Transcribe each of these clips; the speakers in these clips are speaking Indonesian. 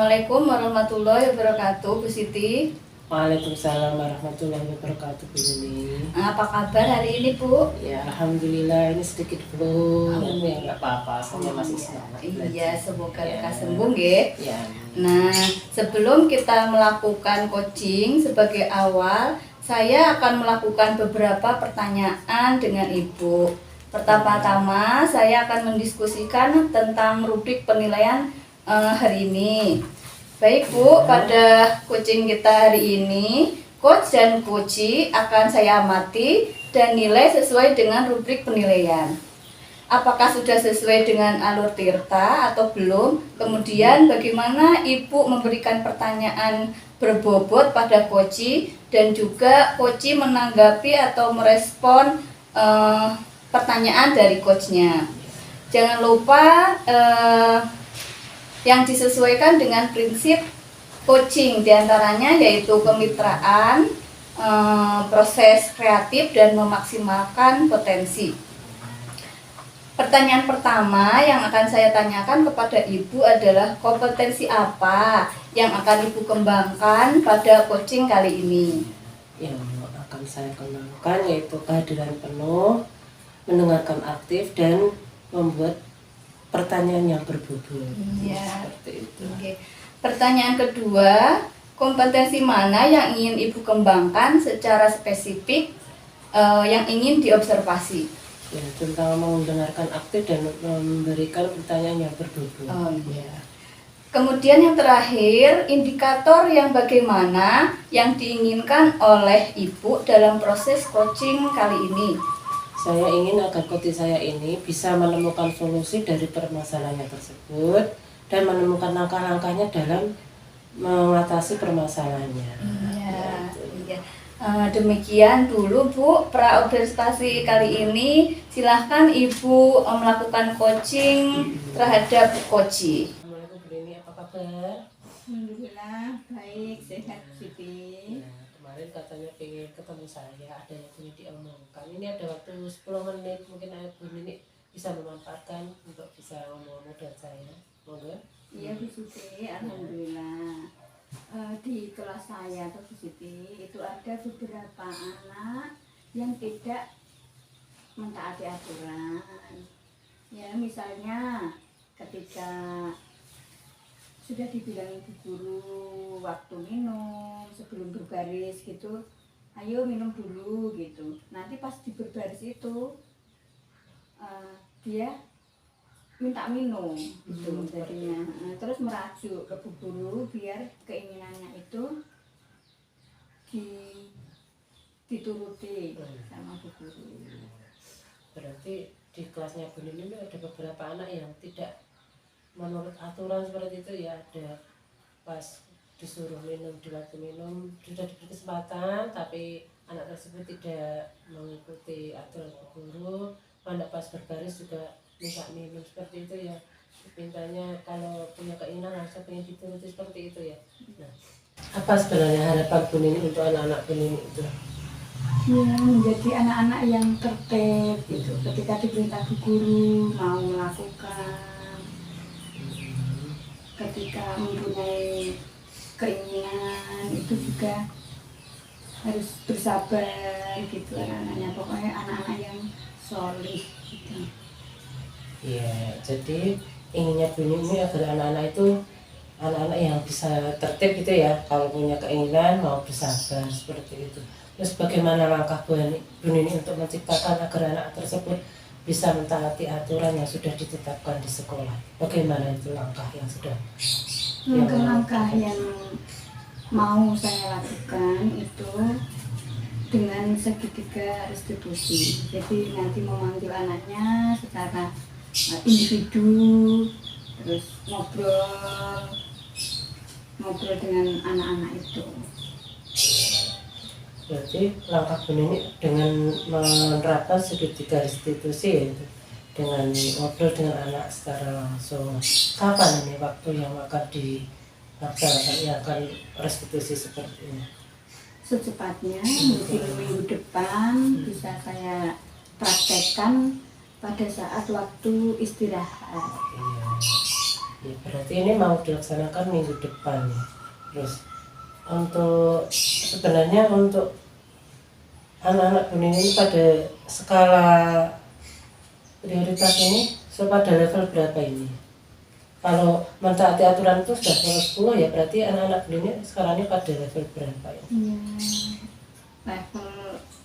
Assalamualaikum warahmatullahi wabarakatuh, Bu Siti. Waalaikumsalam warahmatullahi wabarakatuh, Bu Yuni. Apa kabar hari ini, Bu? Ya, alhamdulillah ini sedikit flu, tapi ya nggak apa-apa, saya masih semangat. Iya, semoga ya. lekas sembuh, nggih. Ya. Nah, sebelum kita melakukan coaching sebagai awal, saya akan melakukan beberapa pertanyaan dengan Ibu. Pertama-tama, saya akan mendiskusikan tentang rubrik penilaian hari ini. Baik Bu, pada coaching kita hari ini, coach dan coachee akan saya amati dan nilai sesuai dengan rubrik penilaian. Apakah sudah sesuai dengan alur tirta atau belum? Kemudian bagaimana Ibu memberikan pertanyaan berbobot pada coachee dan juga coachee menanggapi atau merespon pertanyaan dari coachnya. Jangan lupa yang disesuaikan dengan prinsip coaching diantaranya yaitu kemitraan, proses kreatif dan memaksimalkan potensi. Pertanyaan pertama yang akan saya tanyakan kepada Ibu adalah kompetensi apa yang akan Ibu kembangkan pada coaching kali ini? Yang akan saya kembangkan yaitu kehadiran penuh, mendengarkan aktif dan membuat pertanyaan yang berbobot. Ya. Seperti itu. Oke. Pertanyaan kedua, kompetensi mana yang ingin Ibu kembangkan secara spesifik yang ingin diobservasi? Ya, tentang mendengarkan aktif dan memberikan pertanyaan yang berbobot. Oh iya. Kemudian yang terakhir, indikator yang bagaimana yang diinginkan oleh Ibu dalam proses coaching kali ini? Saya ingin agar coach saya ini bisa menemukan solusi dari permasalahannya tersebut dan menemukan langkah-langkahnya dalam mengatasi permasalahannya. Iya, iya. Demikian dulu Bu pra-observasi kali ini. Silahkan Ibu melakukan coaching terhadap coachee. Assalamualaikum Bu Rini, apa kabar? Alhamdulillah baik, sehat Siti. Nah, kemarin katanya pengen ketemu saya, ada yang ingin diomongkan. Ini ada waktu 10 menit, mungkin Bu Rini bisa memanfaatkan untuk bisa ngomong dan saya. Monggo. Iya Bu Siti, alhamdulillah. Di kelas saya Bu Siti itu ada beberapa anak yang tidak mentaati aturan. Ya misalnya ketika sudah dibilang ibu guru waktu minum sebelum berbaris gitu, ayo minum dulu gitu. Nanti pas di berbaris itu dia minta minum gitu jadinya. Terus merajuk ke bu guru biar keinginannya itu dituruti sama bu guru. Berarti di kelasnya Bu Rini ada beberapa anak yang tidak menurut aturan seperti itu ya, ada pas disuruh minum di waktu minum sudah diberi kesempatan tapi anak tersebut tidak mengikuti aturan guru, pada pas berbaris juga minta minum seperti itu ya. Mintanya kalau punya keinginan harusnya pengen dituruti seperti itu ya. Nah, apa sebenarnya harapan Bu Nini untuk anak-anak Bu Nini itu? Ya, menjadi anak-anak yang tertib gitu. Ketika diperintah bu guru mau melakukan, ketika mempunyai keinginan itu juga harus bersabar gitu anak-anaknya, pokoknya anak-anak yang solih gitu. Ya, jadi inginnya Bu Nini agar anak-anak itu anak-anak yang bisa tertib gitu ya, kalau punya keinginan mau bersabar seperti itu. Terus bagaimana langkah Bu Nini untuk menciptakan agar anak tersebut bisa mentaati aturan yang sudah ditetapkan di sekolah? Bagaimana itu langkah yang sudah? Langkah-langkah yang mau saya lakukan itu dengan segitiga restitusi. Jadi nanti memanggil anaknya secara individu, terus ngobrol dengan anak-anak itu. Berarti langkah Bu Nini dengan menerapkan segitiga restitusi yaitu dengan ngobrol dengan anak secara langsung. Kapan ini waktu yang akan dilaksanakan, yang akan restitusi seperti ini? Secepatnya mungkin minggu depan bisa saya praktekkan pada saat waktu istirahat. Iya. Ya, berarti ini mau dilaksanakan minggu depan ya. Terus untuk sebenarnya untuk anak-anak Bu Nini ini pada skala prioritas ini pada level berapa ini? Kalau mentaati aturan itu sudah level 10 ya, berarti anak-anak Bu Nini sekarang ini pada level berapa ya? Level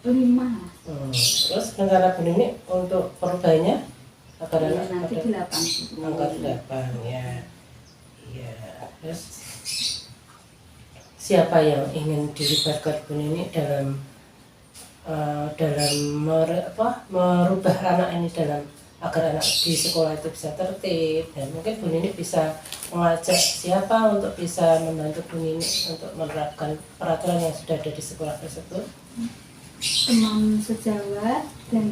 5. Terus rencana Bu Nini untuk perubahannya agar anak Nanti pada 80. angka 8 ya. Iya. Terus siapa yang ingin dilibatkan Bu Nini dalam merubah anak ini dalam agar anak di sekolah itu bisa tertib, dan mungkin Bu Nini bisa mengajak siapa untuk bisa membantu Bu Nini untuk menerapkan peraturan yang sudah ada di sekolah tersebut. Teman sejawat dan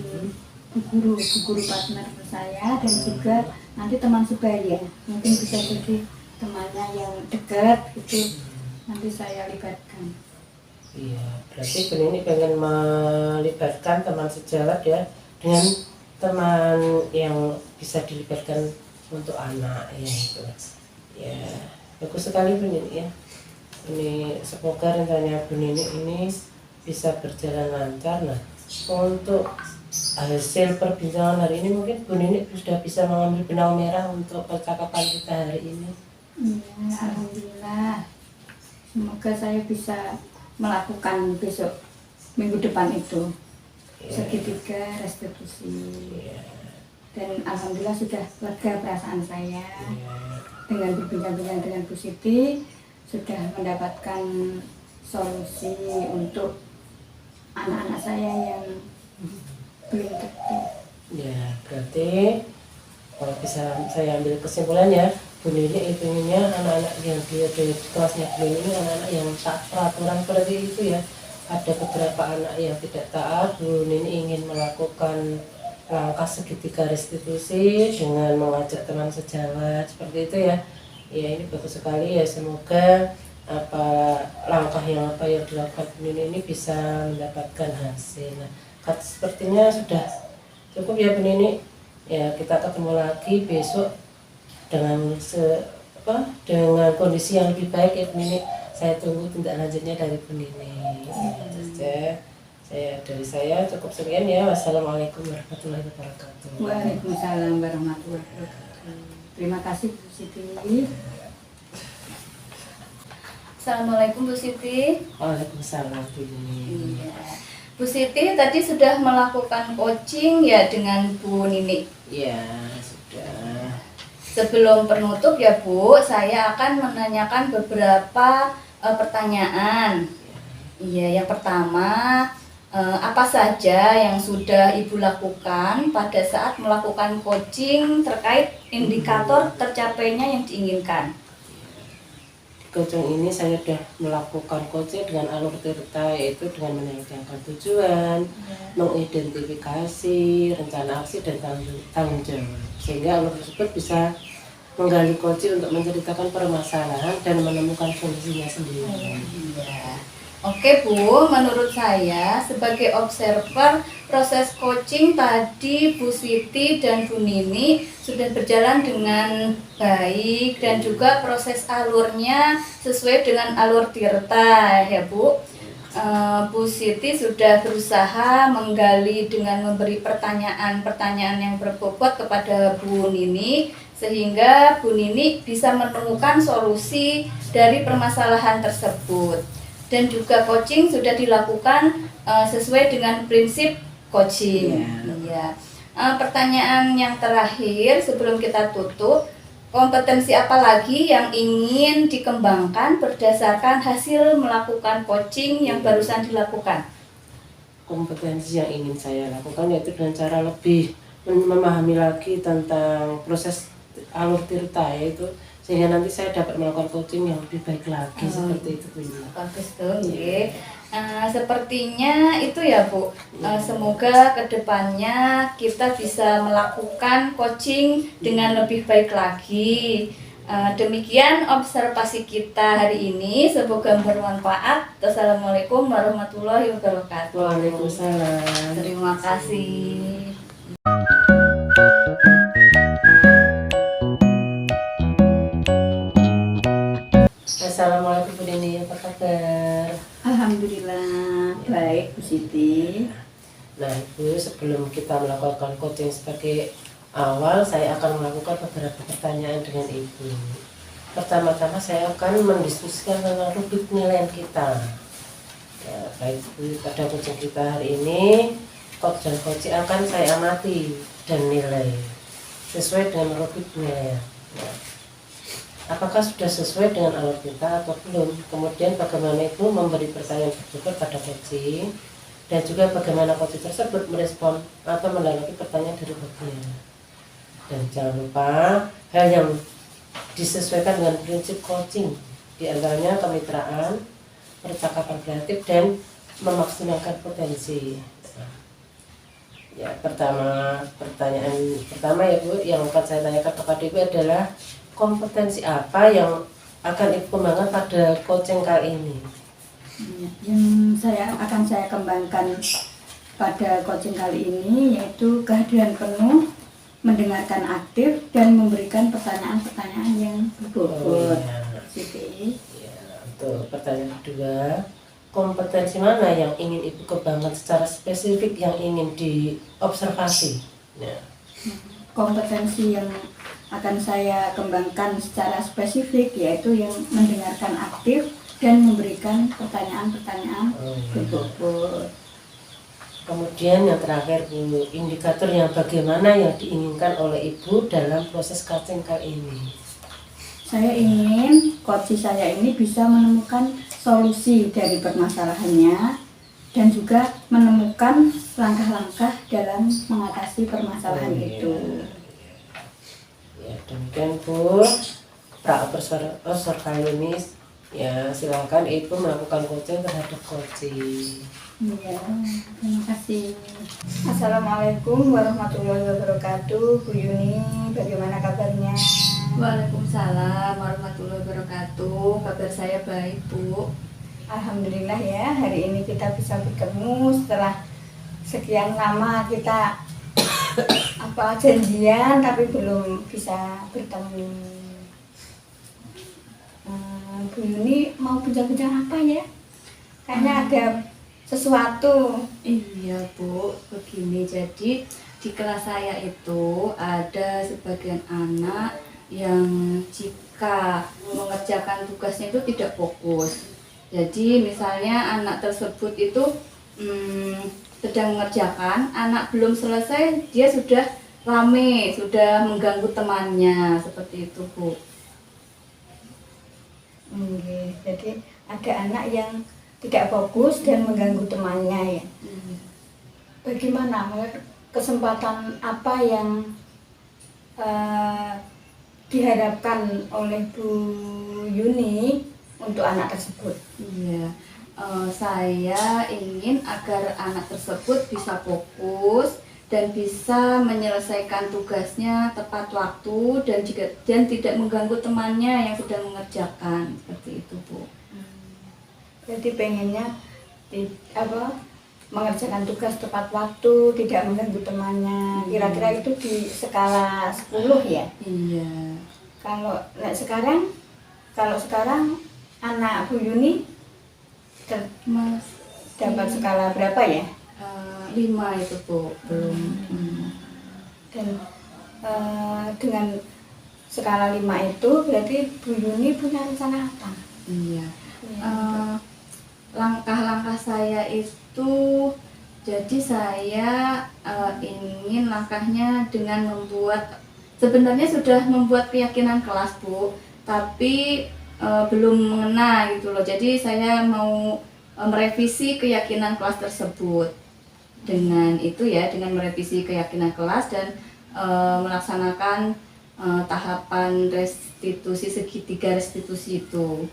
guru partner saya, dan juga nanti teman sebaya, mungkin bisa jadi temannya yang dekat itu nanti saya libatkan. Iya, berarti Bu Nini pengen melibatkan teman sejawat ya, dengan teman yang bisa dilibatkan untuk anak ya itu. Ya, bagus sekali Bu Nini ya. Ini semoga rencana Bu Nini ini bisa berjalan lancar. Nah, untuk hasil perbincangan hari ini mungkin Bu Nini sudah bisa mengambil benang merah untuk percakapan kita hari ini. Iya, alhamdulillah. Semoga saya bisa melakukan besok minggu depan itu segitiga restitusi. Dan alhamdulillah sudah lega perasaan saya dengan berbincang-bincang dengan Bu Siti, sudah mendapatkan solusi untuk anak-anak saya yang belum tertib. Ya, berarti kalau bisa saya ambil kesimpulannya, Bu Nini inginnya anak-anak yang di kelasnya Bu Nini ini anak-anak yang taat peraturan seperti itu ya. Ada beberapa anak yang tidak taat. Bu Nini ingin melakukan langkah segitiga restitusi dengan mengajak teman sejawat seperti itu ya. Ya, ini bagus sekali ya, semoga langkah yang dilakukan Bu Nini ini bisa mendapatkan hasil. Nah, sepertinya sudah cukup ya Bu Nini. Ya, kita ketemu lagi besok dengan dengan kondisi yang lebih baik ya Bu Nini. Saya tunggu tindak lanjutnya dari Bu Nini. Saya cukup sekian ya. Wassalamualaikum warahmatullahi wabarakatuh. Waalaikumsalam warahmatullahi wabarakatuh. Terima kasih Bu Siti. Assalamualaikum Bu Siti. Waalaikumsalam Bu Nini. Iya. Bu Siti tadi sudah melakukan coaching ya dengan Bu Nini. Ya, sudah. Sebelum penutup ya Bu, saya akan menanyakan beberapa pertanyaan. Iya, yang pertama, apa saja yang sudah Ibu lakukan pada saat melakukan coaching terkait indikator tercapainya yang diinginkan? Coaching ini saya sudah melakukan coaching dengan alur tirta, yaitu dengan menanyakan tujuan, mengidentifikasi rencana aksi dan tanggung jawab, sehingga alur tersebut bisa menggali coaching untuk menceritakan permasalahan dan menemukan solusinya sendiri. Oke Bu, menurut saya sebagai observer proses coaching tadi Bu Siti dan Bu Nini sudah berjalan dengan baik dan juga proses alurnya sesuai dengan alur tirta ya Bu. Bu Siti sudah berusaha menggali dengan memberi pertanyaan-pertanyaan yang berbobot kepada Bu Nini, sehingga Bu Nini bisa menemukan solusi dari permasalahan tersebut. Dan juga coaching sudah dilakukan sesuai dengan prinsip coaching. Iya. Pertanyaan yang terakhir sebelum kita tutup, kompetensi apa lagi yang ingin dikembangkan berdasarkan hasil melakukan coaching yang barusan dilakukan? Kompetensi yang ingin saya lakukan yaitu dengan cara lebih memahami lagi tentang proses alur tirta, yaitu sehingga nanti saya dapat melakukan coaching yang lebih baik lagi seperti itu Bu. Bagus tuh, sepertinya itu ya Bu. Semoga kedepannya kita bisa melakukan coaching dengan lebih baik lagi. Demikian observasi kita hari ini. Semoga bermanfaat. Wassalamualaikum warahmatullahi wabarakatuh. Waalaikumsalam. Terima kasih. Assalamualaikum Bu Nini, apa kabar? Alhamdulillah baik Bu Siti. Nah Ibu, sebelum kita melakukan coaching sebagai awal, saya akan melakukan beberapa pertanyaan dengan Ibu. Pertama-tama saya akan mendiskusikan tentang rubrik penilaian kita. Ya, baik Bu, pada coaching kita hari ini, coach dan coaching akan saya amati dan nilai sesuai dengan rubrik penilaian. Ya. Apakah sudah sesuai dengan alur kita atau belum? Kemudian bagaimana itu memberi pertanyaan tersebut pada coaching, dan juga bagaimana coaching tersebut merespon atau menanggapi pertanyaan dari coaching. Dan jangan lupa hal yang disesuaikan dengan prinsip coaching, diantaranya kemitraan, percakapan kreatif, dan memaksimalkan potensi. Ya, pertanyaan pertama ya Bu, yang akan saya tanyakan kepada Ibu adalah kompetensi apa yang akan Ibu kembangkan pada coaching kali ini? Yang akan saya kembangkan pada coaching kali ini yaitu kehadiran penuh, mendengarkan aktif, dan memberikan pertanyaan-pertanyaan yang berbobot. Siti. Ya, untuk pertanyaan kedua, kompetensi mana yang ingin Ibu kembangkan secara spesifik yang ingin diobservasi? Ya. Kompetensi yang akan saya kembangkan secara spesifik yaitu yang mendengarkan aktif dan memberikan pertanyaan-pertanyaan berbobot. Kemudian yang terakhir Bu, indikator yang bagaimana yang diinginkan oleh Ibu dalam proses coaching kali ini? Saya ingin coach saya ini bisa menemukan solusi dari permasalahannya dan juga menemukan langkah-langkah dalam mengatasi permasalahan itu. Ya, demikian Bu, pra-observer kali ini. Ya, silakan Ibu melakukan coaching terhadap coaching. Iya, terima kasih. Assalamualaikum warahmatullahi wabarakatuh. Bu Yuni, bagaimana kabarnya? Waalaikumsalam warahmatullahi wabarakatuh. Kabar saya baik, Bu. Alhamdulillah ya, hari ini kita bisa bertemu setelah sekian lama kita janjian tapi belum bisa bertemu. Bu Yuni mau bincang-bincang apa ya? Kayaknya ada sesuatu. Iya Bu, begini, jadi di kelas saya itu ada sebagian anak yang jika mengerjakan tugasnya itu tidak fokus. Jadi misalnya anak tersebut itu sedang mengerjakan, anak belum selesai dia sudah rame, sudah mengganggu temannya, seperti itu Bu. Jadi ada anak yang tidak fokus dan mengganggu temannya ya. Bagaimana kesempatan apa yang diharapkan oleh Bu Yuni untuk anak tersebut? Iya, saya ingin agar anak tersebut bisa fokus dan bisa menyelesaikan tugasnya tepat waktu dan tidak mengganggu temannya yang sedang mengerjakan, seperti itu Bu. Jadi pengennya mengerjakan tugas tepat waktu, tidak mengganggu temannya. Kira-kira itu di skala 10 ya? Iya. Kalau sekarang anak Bu Yuni Mas, dapat skala berapa ya? 5 itu Bu, belum. Dan dengan skala 5 itu berarti Bu Yuni punya rencana apa? Iya. Langkah-langkah saya itu, jadi saya ingin langkahnya dengan sebenarnya sudah membuat keyakinan kelas Bu, tapi belum mengena gitu loh. Jadi saya mau merevisi keyakinan kelas tersebut. Dengan itu ya, dengan merevisi keyakinan kelas dan melaksanakan tahapan restitusi segitiga restitusi itu.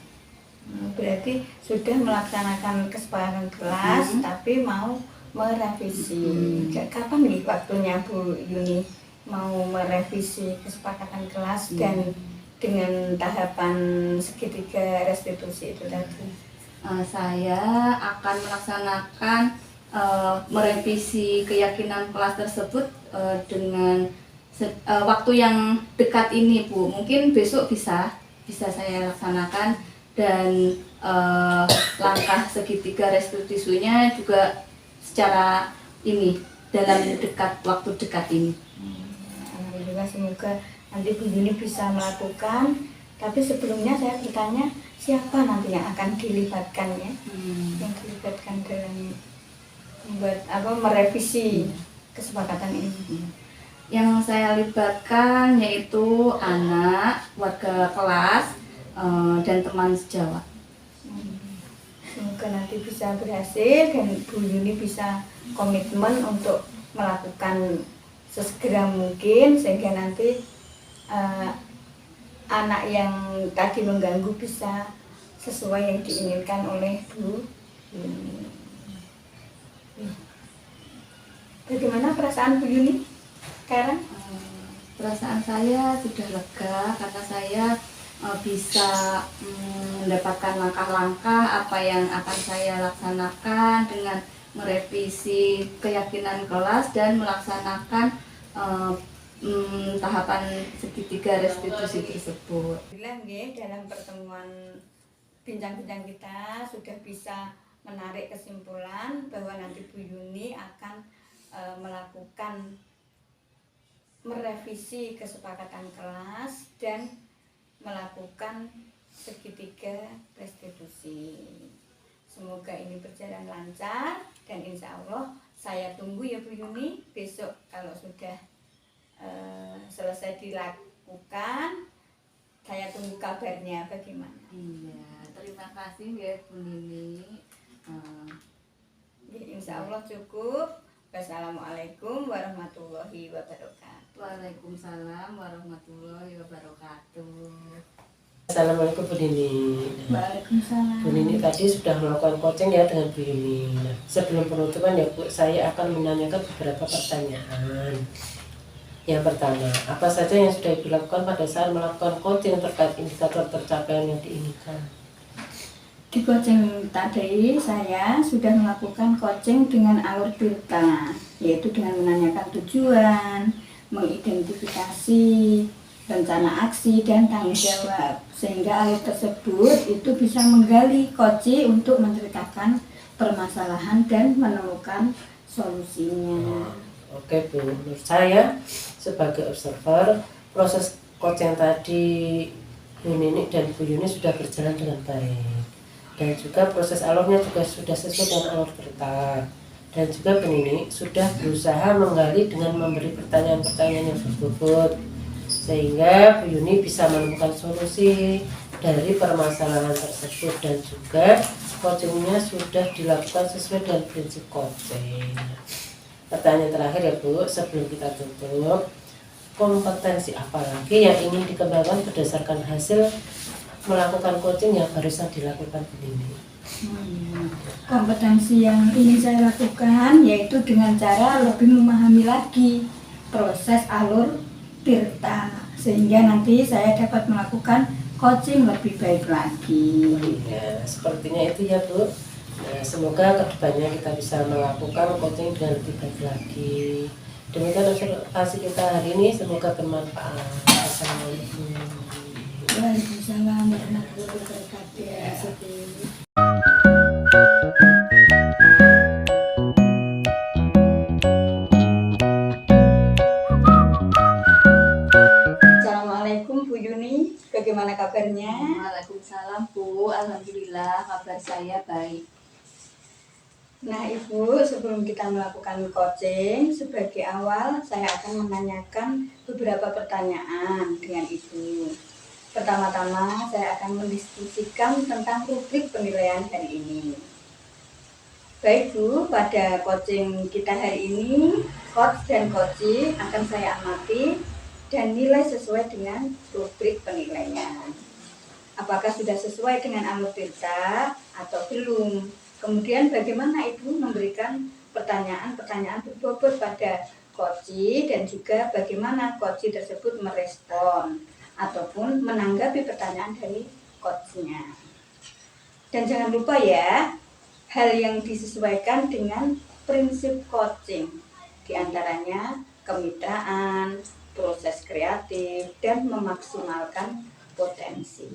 Berarti sudah melaksanakan kesepakatan kelas tapi mau merevisi. Kapan nih waktunya Bu Yuni mau merevisi kesepakatan kelas dan dengan tahapan segitiga restitusi itu tadi? Saya akan melaksanakan merevisi keyakinan kelas tersebut dengan waktu yang dekat ini Bu. Mungkin besok bisa saya laksanakan dan langkah segitiga restitusinya juga secara ini dalam waktu dekat ini. Alhamdulillah, semoga nanti Bu Yuni bisa melakukan. Tapi sebelumnya saya bertanya, siapa nanti yang akan dilibatkan ya? Yang dilibatkan dalam membuat merevisi kesepakatan ini. Yang saya libatkan yaitu anak, warga kelas, dan teman sejawat. Semoga nanti bisa berhasil dan Bu Yuni bisa komitmen untuk melakukan sesegera mungkin sehingga nanti anak yang tadi mengganggu bisa sesuai yang diinginkan oleh Bu Yuni. Bagaimana perasaan Bu Yuni sekarang? Perasaan saya sudah lega karena saya bisa mendapatkan langkah-langkah apa yang akan saya laksanakan dengan merevisi keyakinan kelas dan melaksanakan tahapan segitiga restitusi tersebut. Alhamdulillah, dalam pertemuan bincang-bincang kita sudah bisa menarik kesimpulan bahwa nanti Bu Yuni akan melakukan merevisi kesepakatan kelas dan melakukan segitiga restitusi. Semoga ini berjalan lancar dan insya Allah saya tunggu ya Bu Yuni besok kalau sudah selesai dilakukan, saya tunggu kabarnya bagaimana. Iya, terima kasih ya Bu Nini. Insya Allah cukup. Wassalamualaikum warahmatullahi wabarakatuh. Waalaikumsalam warahmatullahi wabarakatuh. Assalamualaikum Bu Nini. Waalaikumsalam. Bu Nini tadi sudah melakukan coaching ya dengan Bu Yuni. Nah, sebelum penutupan ya Bu, saya akan menanyakan beberapa pertanyaan. Yang pertama, apa saja yang sudah Ibu lakukan pada saat melakukan coaching terkait indikator tercapaian yang diinginkan? Di coaching tadi saya sudah melakukan coaching dengan alur delta, yaitu dengan menanyakan tujuan, mengidentifikasi rencana aksi dan tanggung jawab, sehingga alur tersebut itu bisa menggali coach untuk menceritakan permasalahan dan menemukan solusinya. Oke Bu, menurut saya sebagai observer proses coaching tadi Bu Nini dan Bu Yuni sudah berjalan dengan baik. Dan juga proses alurnya juga sudah sesuai dengan alur delta. Dan juga Bu Nini sudah berusaha menggali dengan memberi pertanyaan-pertanyaan yang berbobot sehingga Bu Yuni bisa menemukan solusi dari permasalahan tersebut dan juga coachingnya sudah dilakukan sesuai dengan prinsip coaching. Pertanyaan terakhir ya Bu, sebelum kita tutup, kompetensi apa lagi yang ingin dikembangkan berdasarkan hasil melakukan coaching yang barusan dilakukan Bu Nini? Kompetensi yang ingin saya lakukan yaitu dengan cara lebih memahami lagi proses alur delta sehingga nanti saya dapat melakukan coaching lebih baik lagi. Ya, sepertinya itu ya Bu. Nah, semoga kedepannya kita bisa melakukan coaching dengan lebih baik lagi. Demikian observasi kita hari ini, semoga bermanfaat. Assalamualaikum. Waalaikumsalam warahmatullahi wabarakatuh. Assalamualaikum Bu Yuni, bagaimana kabarnya? Waalaikumsalam Bu, alhamdulillah kabar saya baik. Nah Ibu, sebelum kita melakukan coaching, sebagai awal saya akan menanyakan beberapa pertanyaan dengan Ibu. Pertama-tama saya akan mendiskusikan tentang rubrik penilaian hari ini. Baik Bu, pada coaching kita hari ini, coach dan coachee akan saya amati dan nilai sesuai dengan rubrik penilaian. Apakah sudah sesuai dengan alur delta atau belum? Kemudian bagaimana Ibu memberikan pertanyaan-pertanyaan berbobot pada coachee dan juga bagaimana coachee tersebut merespon ataupun menanggapi pertanyaan dari coachnya. Dan jangan lupa ya, hal yang disesuaikan dengan prinsip coaching, diantaranya kemitraan, proses kreatif, dan memaksimalkan potensi.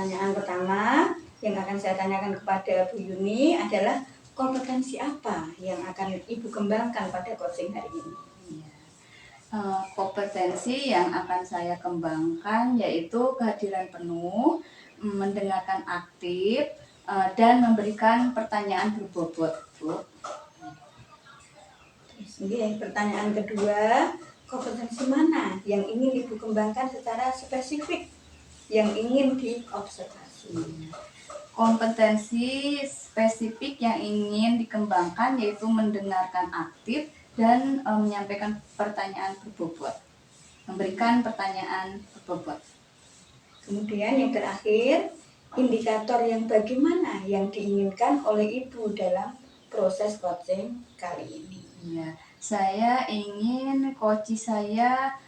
Pertanyaan pertama yang akan saya tanyakan kepada Bu Yuni adalah kompetensi apa yang akan Ibu kembangkan pada coaching hari ini? Iya. Kompetensi yang akan saya kembangkan yaitu kehadiran penuh, mendengarkan aktif, dan memberikan pertanyaan berbobot, Bu. Ini pertanyaan kedua, kompetensi mana yang ingin Ibu kembangkan secara spesifik yang ingin diobservasi? Kompetensi spesifik yang ingin dikembangkan yaitu mendengarkan aktif dan menyampaikan pertanyaan berbobot, memberikan pertanyaan berbobot. Kemudian yang terakhir, indikator yang bagaimana yang diinginkan oleh Ibu dalam proses coaching kali ini? Ya, saya ingin coach saya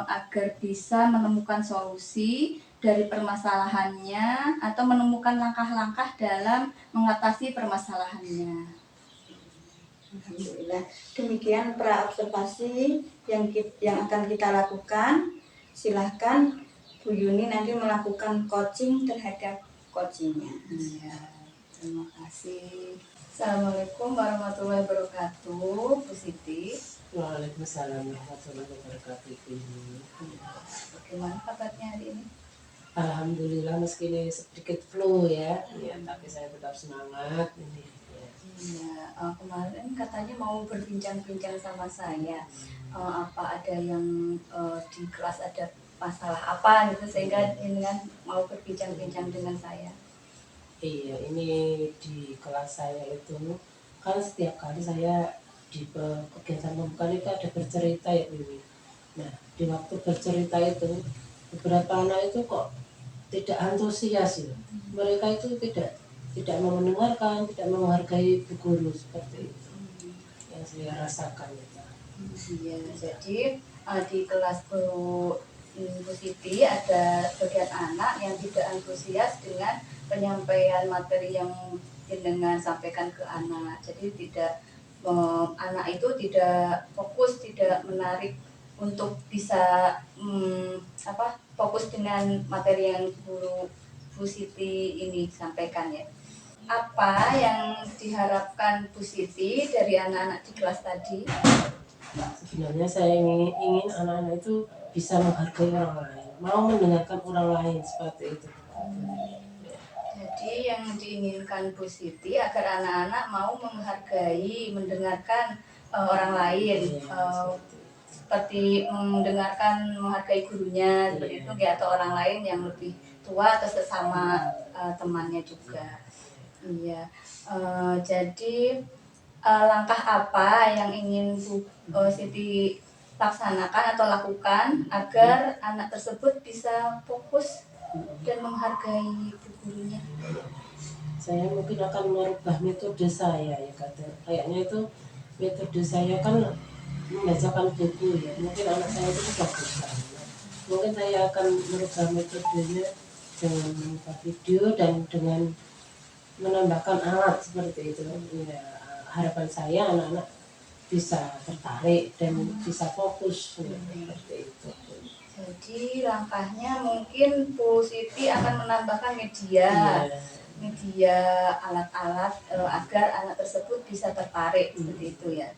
agar bisa menemukan solusi dari permasalahannya atau menemukan langkah-langkah dalam mengatasi permasalahannya. Alhamdulillah. Demikian pra-observasi yang akan kita lakukan. Silahkan Bu Yuni nanti melakukan coaching terhadap coachingnya. Ya, terima kasih. Assalamualaikum warahmatullahi wabarakatuh, Bu Siti. Waalaikumsalam warahmatullahi wabarakatuh. Bagaimana kabarnya hari ini? Alhamdulillah meski ini sedikit flu ya, tapi saya tetap semangat ini. Ya. Iya, kemarin katanya mau berbincang-bincang sama saya. Apa ada yang di kelas ada masalah apa gitu sehingga dengan mau berbincang-bincang dengan saya. Iya, ini di kelas saya itu kan setiap kali saya di kegiatan pembukaan itu ada bercerita ya ini. Nah, di waktu bercerita itu beberapa anak itu kok tidak antusias ya. Mereka itu tidak mau mendengarkan, tidak menghargai bu guru seperti itu yang saya rasakan itu. Iya, jadi di kelas Bu Siti ada sebagian anak yang tidak antusias dengan penyampaian materi yang jenengan sampaikan ke anak. Jadi anak itu tidak fokus, tidak menarik untuk bisa fokus dengan materi yang Bu Siti ini sampaikan ya. Apa yang diharapkan Bu Siti dari anak-anak di kelas tadi? Sebenarnya saya ingin anak-anak itu bisa menghargai orang lain, mau mendengarkan orang lain seperti itu. Jadi yang diinginkan Bu Siti agar anak-anak mau menghargai, mendengarkan orang lain, seperti menghargai gurunya seperti itu, atau orang lain yang lebih tua atau sesama temannya juga. Iya. Jadi langkah apa yang ingin Bu Siti laksanakan atau lakukan agar anak tersebut bisa fokus dan menghargai ibu gurunya? Saya mungkin akan merubah metode saya ya kayaknya itu metode saya kan membacakan buku ya, mungkin anak saya itu sudah besar ya. Mungkin saya akan merubah metodenya dengan membuka video dan dengan menambahkan alat seperti itu ya, harapan saya anak-anak bisa tertarik dan bisa fokus seperti itu. Jadi langkahnya mungkin Bu Siti akan menambahkan media alat-alat agar anak tersebut bisa tertarik seperti itu ya.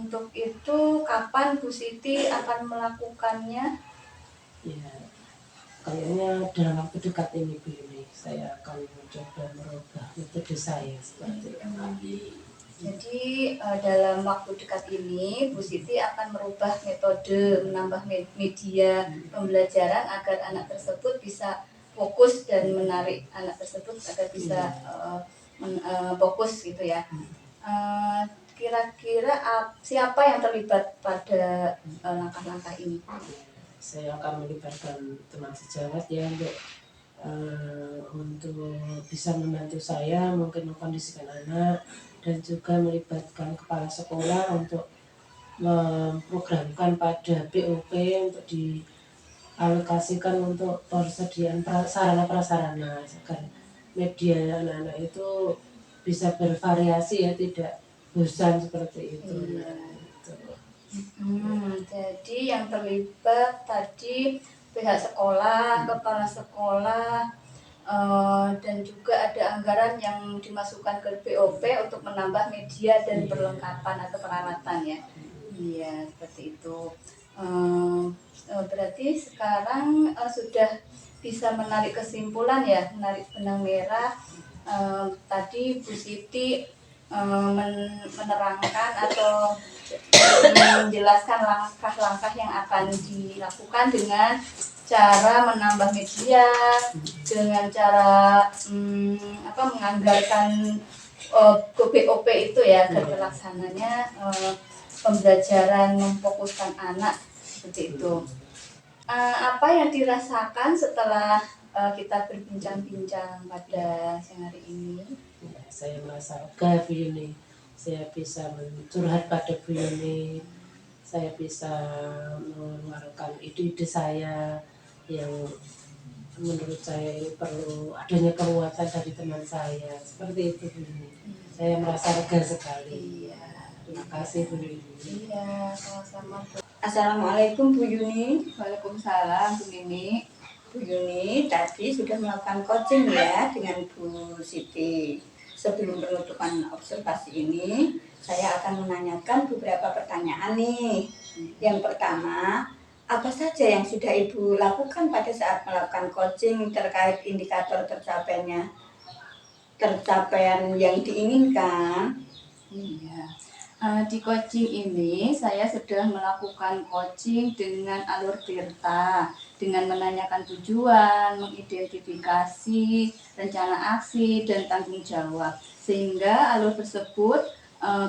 Untuk itu kapan Bu Siti akan melakukannya? Ya, kayaknya dalam waktu dekat ini Bu Yuni saya akan mencoba merubah metode saya seperti itu. Jadi dalam waktu dekat ini Bu Siti akan merubah metode, menambah media pembelajaran agar anak tersebut bisa fokus dan menarik anak tersebut agar bisa fokus gitu ya. Kira-kira siapa yang terlibat pada langkah-langkah ini? Saya akan melibatkan teman sejawat ya untuk bisa membantu saya mungkin mengkondisikan anak dan juga melibatkan kepala sekolah untuk memprogramkan pada BOP untuk dialokasikan untuk persediaan sarana prasarana agar media anak-anak itu bisa bervariasi ya, tidak bosan seperti itu. Jadi yang terlibat tadi pihak sekolah, kepala sekolah, dan juga ada anggaran yang dimasukkan ke BOP untuk menambah media dan perlengkapan atau peralatan ya. Iya, seperti itu. Berarti sekarang sudah bisa menarik kesimpulan ya, menarik benang merah. Tadi Bu Siti menerangkan atau menjelaskan langkah-langkah yang akan dilakukan dengan cara menambah media, dengan cara menganggarkan BOP itu ya, agar terlaksananya pembelajaran memfokuskan anak seperti itu. Apa yang dirasakan setelah kita berbincang-bincang pada siang hari ini? Saya merasa lega Bu Yuni, saya bisa curhat pada Bu Yuni, saya bisa mengeluarkan ide-ide saya yang menurut saya ini perlu adanya penguatan dari teman saya, seperti itu Bu Yuni. Saya merasa lega sekali. Iya. Terima kasih Bu Yuni. Iya, sama-sama Bu. Assalamualaikum Bu Yuni. Waalaikumsalam Bu Nini. Bu Yuni tadi sudah melakukan coaching ya dengan Bu Siti. Sebelum penutupan observasi ini, saya akan menanyakan beberapa pertanyaan nih. Yang pertama, apa saja yang sudah Ibu lakukan pada saat melakukan coaching terkait indikator tercapaian yang diinginkan? Iya. Di coaching ini saya sudah melakukan coaching dengan alur Tirta, dengan menanyakan tujuan, mengidentifikasi rencana aksi dan tanggung jawab, sehingga alur tersebut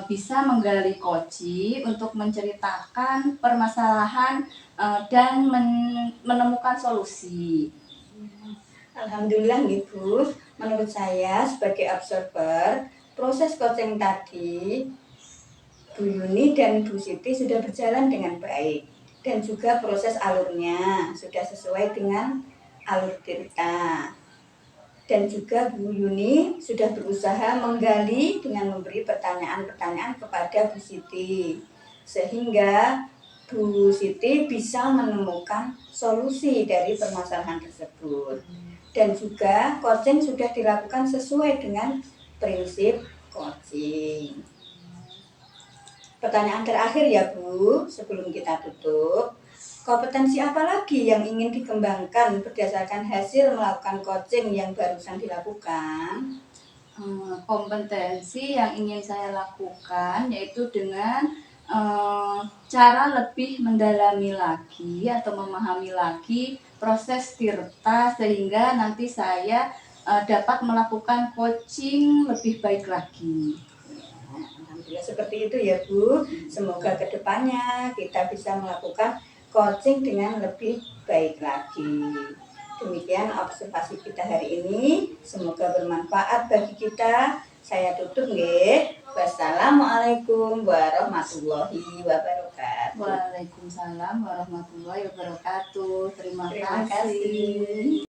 bisa menggali coaching untuk menceritakan permasalahan dan menemukan solusi. Alhamdulillah Ibu, menurut saya sebagai observer, proses coaching tadi Bu Yuni dan Bu Siti sudah berjalan dengan baik dan juga proses alurnya sudah sesuai dengan alur Tirta. Dan juga Bu Yuni sudah berusaha menggali dengan memberi pertanyaan-pertanyaan kepada Bu Siti, sehingga Bu Siti bisa menemukan solusi dari permasalahan tersebut. Dan juga coaching sudah dilakukan sesuai dengan prinsip coaching. Pertanyaan terakhir ya Bu, sebelum kita tutup. Kompetensi apa lagi yang ingin dikembangkan berdasarkan hasil melakukan coaching yang barusan dilakukan? Kompetensi yang ingin saya lakukan yaitu dengan cara lebih mendalami lagi atau memahami lagi proses Tirta, sehingga nanti saya dapat melakukan coaching lebih baik lagi. Alhamdulillah seperti itu ya Bu. Semoga kedepannya kita bisa melakukan coaching dengan lebih baik lagi. Demikian observasi kita hari ini. Semoga bermanfaat bagi kita. Saya tutup nggih. Wassalamualaikum warahmatullahi wabarakatuh. Waalaikumsalam warahmatullahi wabarakatuh. Terima Terima kasih. kasih.